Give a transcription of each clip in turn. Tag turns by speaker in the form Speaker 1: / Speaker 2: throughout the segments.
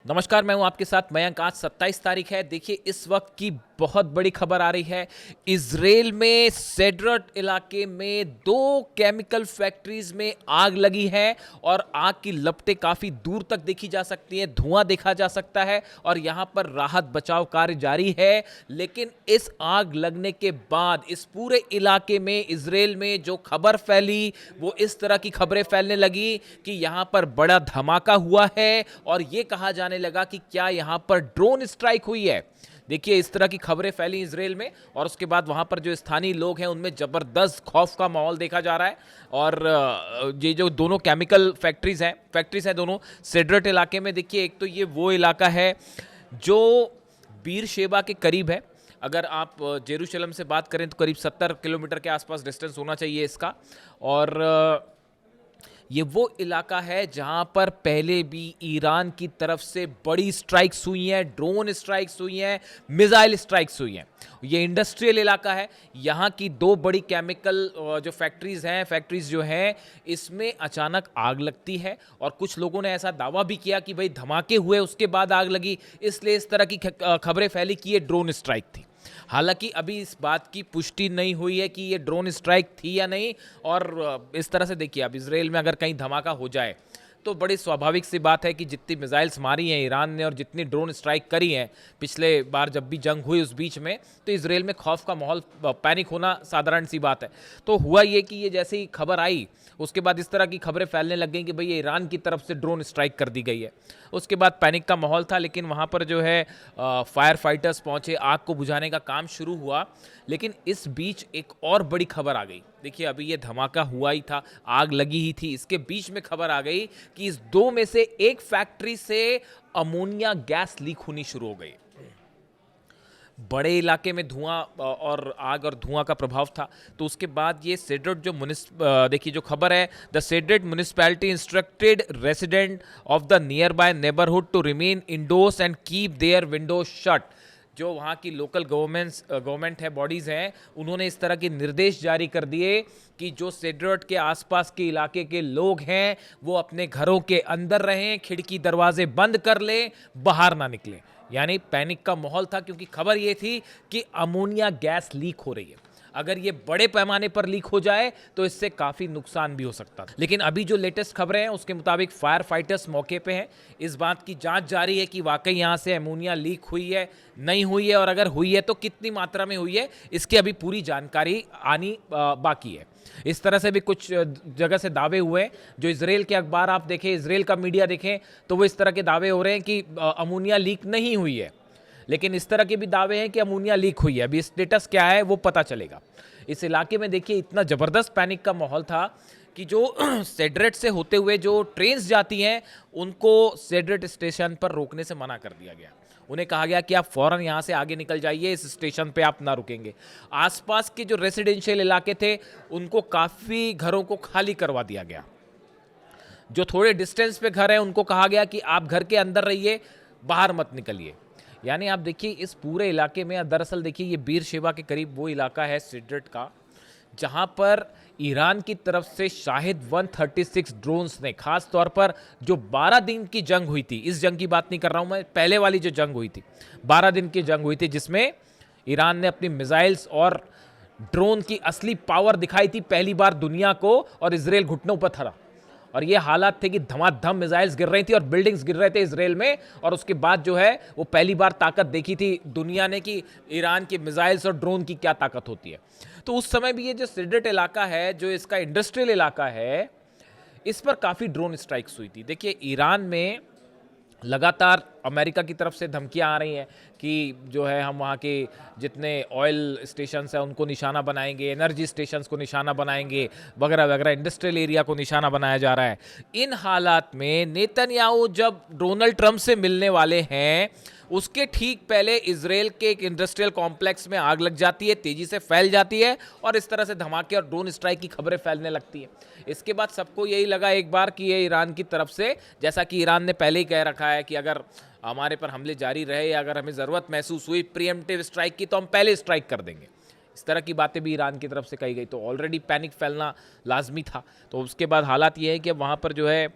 Speaker 1: नमस्कार, मैं हूं आपके साथ मयंक। आज 27 तारीख है। देखिए, इस वक्त की बहुत बड़ी खबर आ रही है। इजराइल में सेड्रट इलाके में 2 केमिकल फैक्ट्रीज में आग लगी है और आग की लपटें काफी दूर तक देखी जा सकती हैं, धुआं देखा जा सकता है और यहां पर राहत बचाव कार्य जारी है। लेकिन इस आग लगने के बाद इस पूरे इलाके में, इजराइल में जो खबर फैली वो इस तरह की खबरें फैलने लगी कि यहां पर बड़ा धमाका हुआ है और यह कहा जाने लगा कि क्या यहां पर ड्रोन स्ट्राइक हुई है। देखिए, इस तरह की खबरें फैली इजराइल में और उसके बाद वहां पर जो स्थानीय लोग हैं उनमें जबरदस्त खौफ का माहौल देखा जा रहा है। और ये जो दोनों केमिकल फैक्ट्रीज हैं दोनों सेड्रट इलाके में। देखिए, एक तो ये वो इलाका है जो बीर शेबा के करीब है। अगर आप जेरूशलम से बात करें तो करीब 70 किलोमीटर के आसपास डिस्टेंस होना चाहिए इसका। और ये वो इलाका है जहां पर पहले भी ईरान की तरफ से बड़ी स्ट्राइक्स हुई हैं, ड्रोन स्ट्राइक्स हुई हैं, मिसाइल स्ट्राइक्स हुई हैं। ये इंडस्ट्रियल इलाका है। यहाँ की 2 बड़ी केमिकल जो फैक्ट्रीज जो हैं, इसमें अचानक आग लगती है और कुछ लोगों ने ऐसा दावा भी किया कि भाई धमाके हुए उसके बाद आग लगी, इसलिए इस तरह की खबरें फैली कि ये ड्रोन स्ट्राइक थी। हालांकि अभी इस बात की पुष्टि नहीं हुई है कि ये ड्रोन स्ट्राइक थी या नहीं। और इस तरह से देखिए, अब इजराइल में अगर कहीं धमाका हो जाए तो बड़ी स्वाभाविक सी बात है कि जितनी मिसाइल्स मारी हैं ईरान ने और जितनी ड्रोन स्ट्राइक करी हैं पिछले बार जब भी जंग हुई उस बीच में, तो इजराइल में खौफ का माहौल, पैनिक होना साधारण सी बात है। तो हुआ ये कि ये जैसे ही खबर आई उसके बाद इस तरह की खबरें फैलने लग गई कि भाई ये ईरान की तरफ से ड्रोन स्ट्राइक कर दी गई है। उसके बाद पैनिक का माहौल था, लेकिन वहाँ पर जो है फायर फाइटर्स पहुँचे, आग को बुझाने का काम शुरू हुआ। लेकिन इस बीच एक और बड़ी खबर आ गई। देखिए, अभी ये धमाका हुआ ही था, आग लगी ही थी, इसके बीच में खबर आ गई कि इस 2 में से एक फैक्ट्री से अमोनिया गैस लीक होनी शुरू हो गई। बड़े इलाके में धुआं और आग और धुआं का प्रभाव था। तो उसके बाद ये सेड्रट जो देखिए जो खबर है, the Sderot municipality instructed resident of the nearby neighbourhood to remain indoors and keep their windows shut. जो वहाँ की लोकल गवर्नमेंट है, बॉडीज़ हैं, उन्होंने इस तरह के निर्देश जारी कर दिए कि जो सेड्रट के आसपास के इलाके के लोग हैं वो अपने घरों के अंदर रहें, खिड़की दरवाजे बंद कर लें, बाहर ना निकलें। यानी पैनिक का माहौल था, क्योंकि खबर ये थी कि अमोनिया गैस लीक हो रही है। अगर ये बड़े पैमाने पर लीक हो जाए तो इससे काफ़ी नुकसान भी हो सकता था। लेकिन अभी जो लेटेस्ट खबरें हैं उसके मुताबिक फायर फाइटर्स मौके पे हैं। इस बात की जांच जारी है कि वाकई यहाँ से अमोनिया लीक हुई है, नहीं हुई है, और अगर हुई है तो कितनी मात्रा में हुई है, इसकी अभी पूरी जानकारी आनी बाकी है। इस तरह से भी कुछ जगह से दावे हुए हैं। जो इजराइल के अखबार आप देखें, इजराइल का मीडिया देखें, तो वो इस तरह के दावे हो रहे हैं कि अमोनिया लीक नहीं हुई है। लेकिन इस तरह के भी दावे हैं कि अमोनिया लीक हुई है। अभी स्टेटस क्या है वो पता चलेगा। इस इलाके में देखिए इतना ज़बरदस्त पैनिक का माहौल था कि जो सेड्रेट से होते हुए जो ट्रेन्स जाती हैं उनको सेड्रेट स्टेशन पर रोकने से मना कर दिया गया। उन्हें कहा गया कि आप फौरन यहाँ से आगे निकल जाइए, इस स्टेशन पे आप ना रुकेंगे। आसपास के जो रेसिडेंशियल इलाके थे उनको काफ़ी घरों को खाली करवा दिया गया। जो थोड़े डिस्टेंस पे घर हैं उनको कहा गया कि आप घर के अंदर रहिए, बाहर मत निकलिए। यानी आप देखिए इस पूरे इलाके में, दरअसल देखिए ये बीर शेबा के करीब वो इलाका है सेड्रट का जहां पर ईरान की तरफ से शाहिद 136 ड्रोन्स ने, खास तौर पर जो 12 दिन की जंग हुई थी, इस जंग की बात नहीं कर रहा हूं मैं, पहले वाली जो जंग हुई थी, 12 दिन की जंग हुई थी जिसमें ईरान ने अपनी मिसाइल्स और ड्रोन की असली पावर दिखाई थी पहली बार दुनिया को, और इजराइल घुटनों पर था। और ये हालात थे कि धमाधम मिसाइल्स गिर रही थी और बिल्डिंग्स गिर रहे थे इजराइल में। और उसके बाद जो है वो पहली बार ताकत देखी थी दुनिया ने कि ईरान की मिसाइल्स और ड्रोन की क्या ताकत होती है। तो उस समय भी ये जो सेड्रट इलाका है, जो इसका इंडस्ट्रियल इलाका है, इस पर काफ़ी ड्रोन स्ट्राइक्स हुई थी। देखिए, ईरान में लगातार अमेरिका की तरफ से धमकियां आ रही हैं कि जो है हम वहाँ के जितने ऑयल स्टेशंस हैं उनको निशाना बनाएंगे, एनर्जी स्टेशंस को निशाना बनाएंगे, वगैरह वगैरह, इंडस्ट्रियल एरिया को निशाना बनाया जा रहा है। इन हालात में नेतन्याहू जब डोनाल्ड ट्रंप से मिलने वाले हैं उसके ठीक पहले इजराइल के एक इंडस्ट्रियल कॉम्प्लेक्स में आग लग जाती है, तेजी से फैल जाती है और इस तरह से धमाके और ड्रोन स्ट्राइक की खबरें फैलने लगती हैं। इसके बाद सबको यही लगा एक बार कि ये ईरान की तरफ से, जैसा कि ईरान ने पहले ही कह रखा है कि अगर हमारे पर हमले जारी रहे या अगर हमें ज़रूरत महसूस हुई प्रीएम्प्टिव स्ट्राइक की तो हम पहले स्ट्राइक कर देंगे। इस तरह की बातें भी ईरान की तरफ से कही गई। तो ऑलरेडी पैनिक फैलना लाजमी था। तो उसके बाद हालात ये है कि अब वहाँ पर जो है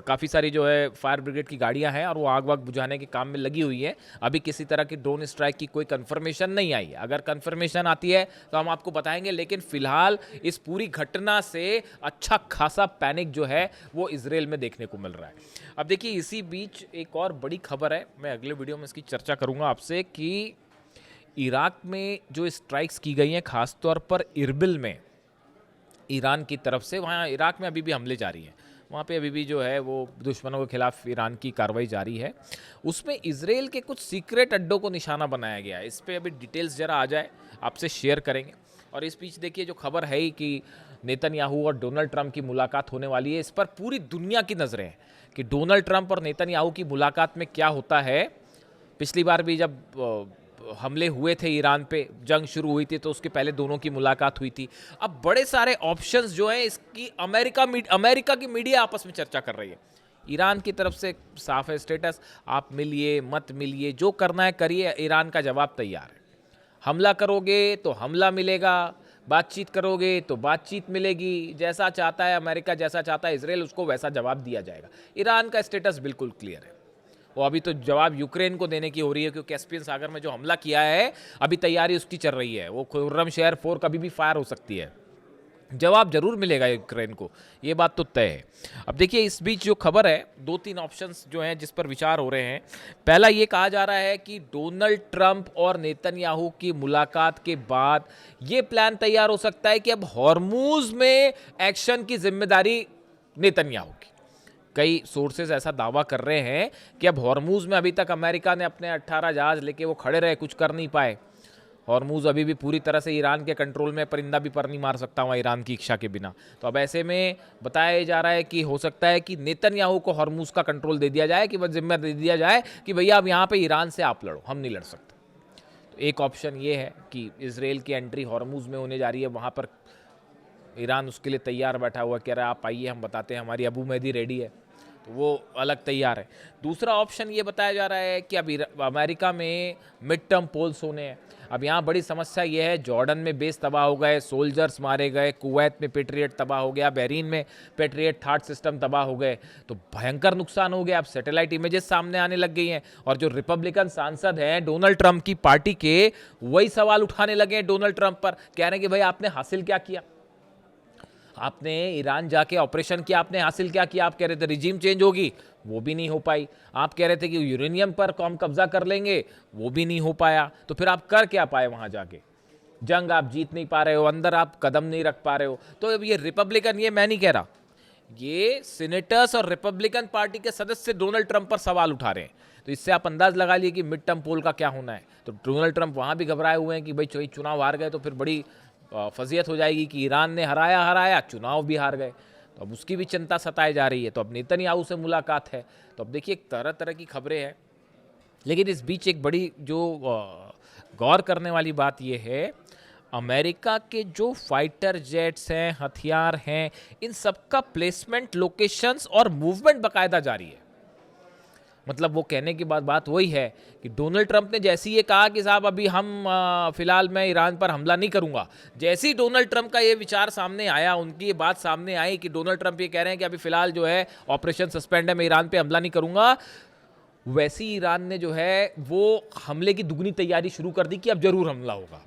Speaker 1: काफ़ी सारी जो है फायर ब्रिगेड की गाड़ियाँ हैं और वो आग वाग बुझाने के काम में लगी हुई है। अभी किसी तरह की ड्रोन स्ट्राइक की कोई कन्फर्मेशन नहीं आई है। अगर कन्फर्मेशन आती है तो हम आपको बताएंगे, लेकिन फिलहाल इस पूरी घटना से अच्छा खासा पैनिक जो है वो इजराइल में देखने को मिल रहा है। अब देखिए, इसी बीच एक और बड़ी खबर है, मैं अगले वीडियो में इसकी चर्चा करूंगा आपसे, कि इराक में जो स्ट्राइक्स की गई हैं खासतौर पर इरबिल में ईरान की तरफ से, वहाँ इराक में अभी भी हमले जारी हैं, वहाँ पे अभी भी जो है वो दुश्मनों के खिलाफ ईरान की कार्रवाई जारी है। उसमें इजराइल के कुछ सीक्रेट अड्डों को निशाना बनाया गया है। इस पर अभी डिटेल्स ज़रा आ जाए आपसे शेयर करेंगे। और इस बीच देखिए, जो खबर है ही कि नेतन्याहू और डोनाल्ड ट्रंप की मुलाकात होने वाली है, इस पर पूरी दुनिया की नज़रें हैं कि डोनाल्ड ट्रंप और नेतन्याहू की मुलाकात में क्या होता है। पिछली बार भी जब हमले हुए थे ईरान पे, जंग शुरू हुई थी, तो उसके पहले दोनों की मुलाकात हुई थी। अब बड़े सारे ऑप्शंस जो हैं इसकी अमेरिका की मीडिया आपस में चर्चा कर रही है। ईरान की तरफ से साफ है स्टेटस, आप मिलिए मत मिलिए, जो करना है करिए, ईरान का जवाब तैयार है। हमला करोगे तो हमला मिलेगा, बातचीत करोगे तो बातचीत मिलेगी। जैसा चाहता है अमेरिका, जैसा चाहता है इजराइल, उसको वैसा जवाब दिया जाएगा। ईरान का स्टेटस बिल्कुल क्लियर है। वो अभी तो जवाब यूक्रेन को देने की हो रही है, क्योंकि कैस्पियन सागर में जो हमला किया है अभी तैयारी उसकी चल रही है। वो खुर्रम शहर 4 कभी भी फायर हो सकती है। जवाब जरूर मिलेगा यूक्रेन को, ये बात तो तय है। अब देखिए, इस बीच जो खबर है, 2-3 ऑप्शंस जो हैं जिस पर विचार हो रहे हैं। पहला ये कहा जा रहा है कि डोनाल्ड ट्रंप और नेतन्याहू की मुलाकात के बाद ये प्लान तैयार हो सकता है कि अब हॉर्मूज में एक्शन की जिम्मेदारी नेतन्याहू की। कई सोर्सेज ऐसा दावा कर रहे हैं कि अब हॉर्मूज में अभी तक अमेरिका ने अपने 18 जहाज लेके वो खड़े रहे, कुछ कर नहीं पाए। हॉर्मूज अभी भी पूरी तरह से ईरान के कंट्रोल में, परिंदा भी पर नहीं मार सकता वहाँ ईरान की इच्छा के बिना। तो अब ऐसे में बताया जा रहा है कि हो सकता है कि नेतन्याहू को हॉर्मूज का कंट्रोल दे दिया जाए, कि बस जिम्मा दे दिया जाए कि भैया अब यहाँ पे ईरान से आप लड़ो, हम नहीं लड़ सकते। तो एक ऑप्शन ये है कि इसराइल की एंट्री हॉर्मूज में होने जा रही है, वहाँ पर ईरान उसके लिए तैयार बैठा हुआ, कह रहा है आप आइए, हम बताते हैं, हमारी अबू मेहदी रेडी है, तो वो अलग तैयार है। दूसरा ऑप्शन ये बताया जा रहा है कि अब अमेरिका में मिड टर्म पोल्स होने हैं। अब यहाँ बड़ी समस्या ये है, जॉर्डन में बेस तबाह हो गए, सोल्जर्स मारे गए, कुवैत में पेट्रियट तबाह हो गया, बहरीन में पेट्रियट थर्ड सिस्टम तबाह हो गए, तो भयंकर नुकसान हो गया। अब सैटेलाइट इमेजेस सामने आने लग गई हैं, और जो रिपब्लिकन सांसद हैं डोनाल्ड ट्रंप की पार्टी के, वही सवाल उठाने लगे हैं डोनाल्ड ट्रंप पर, कह रहे हैं कि भाई आपने हासिल क्या किया, आपने ईरान जाके ऑपरेशन किया, आपने हासिल क्या किया। आप कह रहे थे रिजीम चेंज होगी, वो भी नहीं हो पाई। आप कह रहे थे कि यूरेनियम पर हम कब्जा कर लेंगे, वो भी नहीं हो पाया। तो फिर आप कर क्या पाए वहां जाके? जंग आप जीत नहीं पा रहे हो, अंदर आप कदम नहीं रख पा रहे हो। तो अब ये रिपब्लिकन, ये मैं नहीं कह रहा, ये सीनेटर्स और रिपब्लिकन पार्टी के सदस्य डोनाल्ड ट्रंप पर सवाल उठा रहे हैं। तो इससे आप अंदाज लगा लिए कि मिड टर्म पोल का क्या होना है। तो डोनाल्ड ट्रंप वहां भी घबराए हुए हैं कि भाई चुनाव हार गए तो फिर बड़ी फजीयत हो जाएगी कि ईरान ने हराया, चुनाव भी हार गए। तो अब उसकी भी चिंता सताई जा रही है। तो अब नेतन्याहू से मुलाकात है। तो अब देखिए, तरह तरह की खबरें हैं। लेकिन इस बीच एक बड़ी जो गौर करने वाली बात यह है, अमेरिका के जो फाइटर जेट्स हैं, हथियार हैं, इन सबका प्लेसमेंट, लोकेशंस और मूवमेंट बाकायदा जारी है। मतलब वो कहने की बात वही है कि डोनाल्ड ट्रंप ने जैसे ही ये कहा कि साहब अभी हम फिलहाल मैं ईरान पर हमला नहीं करूंगा, जैसे ही डोनाल्ड ट्रंप का ये विचार सामने आया, उनकी ये बात सामने आई कि डोनाल्ड ट्रंप ये कह रहे हैं कि अभी फिलहाल जो है ऑपरेशन सस्पेंड है, मैं ईरान पे हमला नहीं करूंगा, वैसे ही ईरान ने जो है वो हमले की दुगनी तैयारी शुरू कर दी कि अब जरूर हमला होगा।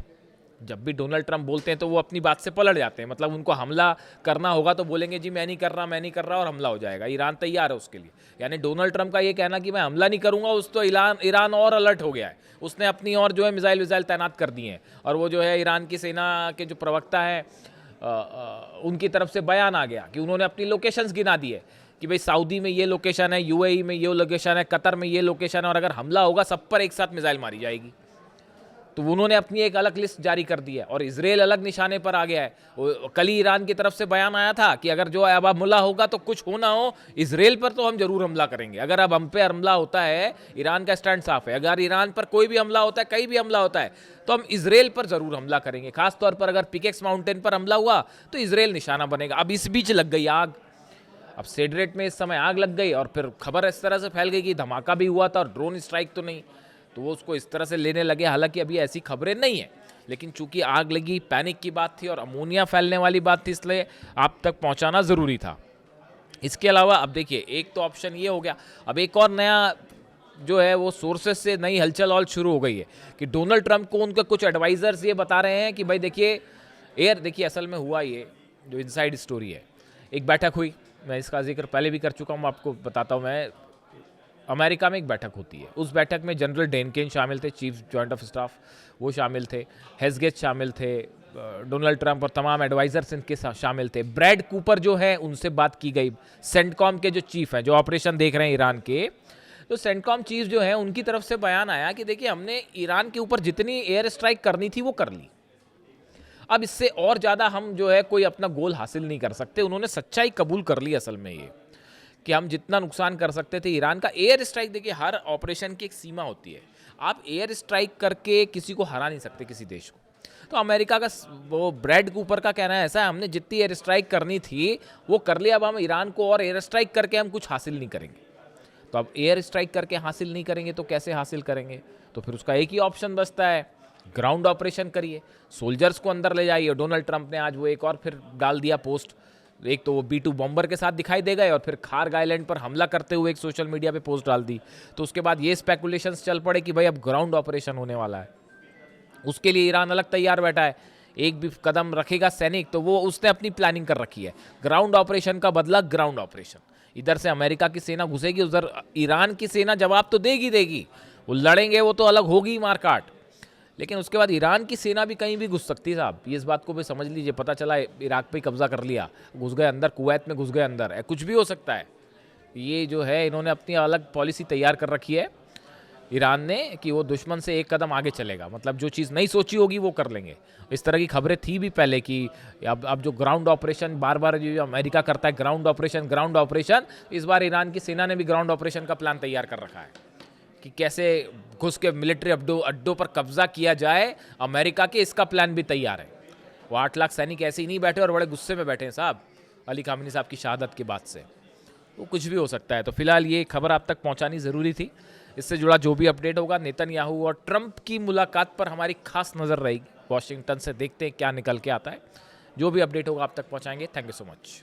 Speaker 1: जब भी डोनाल्ड ट्रंप बोलते हैं तो वो अपनी बात से पलट जाते हैं। मतलब उनको हमला करना होगा तो बोलेंगे जी मैं नहीं कर रहा, और हमला हो जाएगा। ईरान तैयार है उसके लिए। यानी डोनाल्ड ट्रंप का ये कहना कि मैं हमला नहीं करूंगा, उस तो ईरान और अलर्ट हो गया है। उसने अपनी और जो है मिसाइल तैनात कर दिए हैं। और वो जो है ईरान की सेना के जो प्रवक्ता हैं, उनकी तरफ से बयान आ गया कि उन्होंने अपनी लोकेशंस गिना दी है कि भाई सऊदी में ये लोकेशन है, यूएई में ये लोकेशन है, कतर में ये लोकेशन है, और अगर हमला होगा सब पर एक साथ मिसाइल मारी जाएगी। तो उन्होंने अपनी एक अलग लिस्ट जारी कर दी है, और इजराइल अलग निशाने पर आ गया है। कल ही ईरान की तरफ से बयान आया था कि अगर जो अब हमला होगा तो कुछ हो ना हो, इजराइल पर तो हम जरूर हमला करेंगे। अगर अब हम पे हमला होता है, ईरान का स्टैंड साफ है, अगर ईरान पर कोई भी हमला होता है, कहीं भी हमला होता है, तो हम इजराइल पर जरूर हमला करेंगे। खासतौर पर अगर पिकेक्स माउंटेन पर हमला हुआ तो इजराइल निशाना बनेगा। अब इस बीच लग गई आग। अब सेड्रेट में इस समय आग लग गई, और फिर खबर इस तरह से फैल गई कि धमाका भी हुआ था और ड्रोन स्ट्राइक तो नहीं, तो वो उसको इस तरह से लेने लगे। हालांकि अभी ऐसी खबरें नहीं है, लेकिन चूंकि आग लगी, पैनिक की बात थी और अमोनिया फैलने वाली बात थी, इसलिए आप तक पहुंचाना ज़रूरी था। इसके अलावा अब देखिए, एक तो ऑप्शन ये हो गया, अब एक और नया जो है वो सोर्सेस से नई हलचल और शुरू हो गई है कि डोनाल्ड ट्रंप को उनके कुछ एडवाइजर्स ये बता रहे हैं कि भाई देखिए असल में हुआ ये जो इनसाइड स्टोरी है, एक बैठक हुई, मैं इसका जिक्र पहले भी कर चुका हूँ, आपको बताता हूँ मैं। अमेरिका में एक बैठक होती है, उस बैठक में जनरल डेनकेन शामिल थे, चीफ जॉइंट ऑफ स्टाफ, वो शामिल थे, हेजगेट शामिल थे, डोनाल्ड ट्रंप और तमाम एडवाइजर्स इनके साथ शामिल थे। ब्रैड कूपर जो है उनसे बात की गई, सेंटकॉम के जो चीफ हैं, जो ऑपरेशन देख रहे हैं ईरान के, तो सेंटकॉम चीफ जो है उनकी तरफ से बयान आया कि देखिए हमने ईरान के ऊपर जितनी एयर स्ट्राइक करनी थी वो कर ली, अब इससे और ज़्यादा हम जो है कोई अपना गोल हासिल नहीं कर सकते। उन्होंने सच्चाई कबूल कर ली असल में ये कि हम जितना नुकसान कर सकते थे ईरान का। एयर स्ट्राइक, देखिए हर ऑपरेशन की एक सीमा होती है, आप एयर स्ट्राइक करके किसी को हरा नहीं सकते, किसी देश को। तो अमेरिका का वो ब्रैड कूपर का कहना है ऐसा है, हमने जितनी एयर स्ट्राइक करनी थी वो कर लिया, अब हम ईरान को और एयर स्ट्राइक करके हम कुछ हासिल नहीं करेंगे। तो अब एयर स्ट्राइक करके हासिल नहीं करेंगे तो कैसे हासिल करेंगे? तो फिर उसका एक ही ऑप्शन बचता है, ग्राउंड ऑपरेशन करिए, सोल्जर्स को अंदर ले जाइए। डोनाल्ड ट्रंप ने आज वो एक और फिर डाल दिया पोस्ट, एक तो वो B-2 बॉम्बर के साथ दिखाई दे गए और फिर खार्ग आइलैंड पर हमला करते हुए एक सोशल मीडिया पे पोस्ट डाल दी। तो उसके बाद ये स्पेकुलेशंस चल पड़े कि भाई अब ग्राउंड ऑपरेशन होने वाला है, उसके लिए ईरान अलग तैयार बैठा है। एक भी कदम रखेगा सैनिक तो वो उसने अपनी प्लानिंग कर रखी है, ग्राउंड ऑपरेशन का बदला ग्राउंड ऑपरेशन। इधर से अमेरिका की सेना घुसेगी, उधर ईरान की सेना जवाब तो देगी, वो लड़ेंगे, वो तो अलग होगी मारकाट, लेकिन उसके बाद ईरान की सेना भी कहीं भी घुस सकती है साहब, ये इस बात को भी समझ लीजिए। पता चला इराक पे कब्जा कर लिया, घुस गए अंदर, कुवैत में घुस गए अंदर, कुछ भी हो सकता है। ये जो है इन्होंने अपनी अलग पॉलिसी तैयार कर रखी है ईरान ने कि वो दुश्मन से एक कदम आगे चलेगा, मतलब जो चीज़ नहीं सोची होगी वो कर लेंगे। इस तरह की खबरें थी भी पहले कि अब जो ग्राउंड ऑपरेशन बार बार जो अमेरिका करता है, ग्राउंड ऑपरेशन, इस बार ईरान की सेना ने भी ग्राउंड ऑपरेशन का प्लान तैयार कर रखा है कि कैसे घुस के मिलिट्री अड्डों पर कब्जा किया जाए अमेरिका के, इसका प्लान भी तैयार है। वो 8 लाख सैनिक ऐसे ही नहीं बैठे और बड़े गुस्से में बैठे हैं साहब अली खामेनी साहब की शहादत के बाद से, वो कुछ भी हो सकता है। तो फिलहाल ये खबर आप तक पहुंचानी ज़रूरी थी। इससे जुड़ा जो भी अपडेट होगा, नेतन्याहू और ट्रंप की मुलाकात पर हमारी खास नज़र रहेगी। वॉशिंगटन से देखते हैं क्या निकल के आता है, जो भी अपडेट होगा आप तक पहुंचाएंगे। Thank you so much.